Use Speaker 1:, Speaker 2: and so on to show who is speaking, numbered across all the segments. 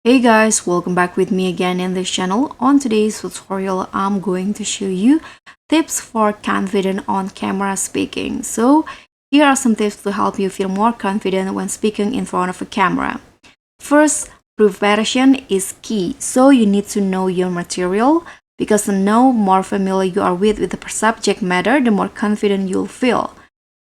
Speaker 1: Hey guys, welcome back with me again in this channel. On today's tutorial, I'm going to show you tips for confident on camera speaking. So here are some tips to help you feel more confident when speaking in front of a camera. First, preparation is key. So you need to know your material because the more familiar you are with the subject matter, the more confident you'll feel.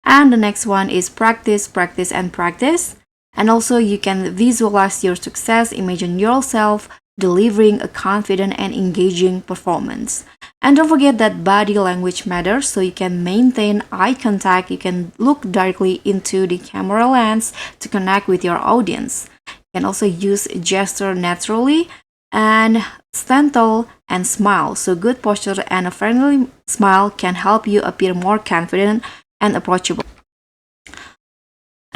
Speaker 1: And the next one is practice, practice, and practice. And also you can visualize your success, imagine yourself delivering a confident and engaging performance. And don't forget that body language matters, so you can maintain eye contact, you can look directly into the camera lens to connect with your audience. You can also use gesture naturally and stand tall and smile. So good posture and a friendly smile can help you appear more confident and approachable.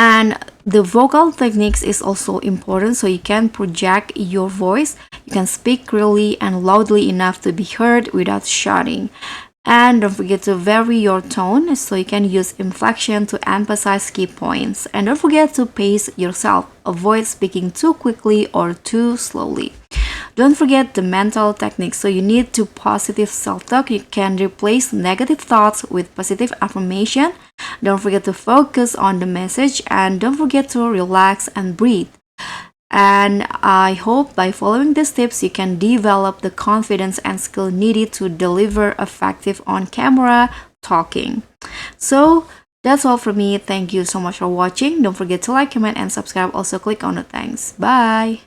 Speaker 1: And the vocal techniques is also important, so you can project your voice. You can speak clearly and loudly enough to be heard without shouting. And don't forget to vary your tone, so you can use inflection to emphasize key points. And don't forget to pace yourself. Avoid speaking too quickly or too slowly. Don't forget the mental techniques. So you need to positive self-talk. You can replace negative thoughts with positive affirmation. Don't forget to focus on the message and don't forget to relax and breathe. And I hope by following these tips, you can develop the confidence and skill needed to deliver effective on-camera talking. So that's all from me. Thank you so much for watching. Don't forget to like, comment, and subscribe. Also click on the thanks. Bye.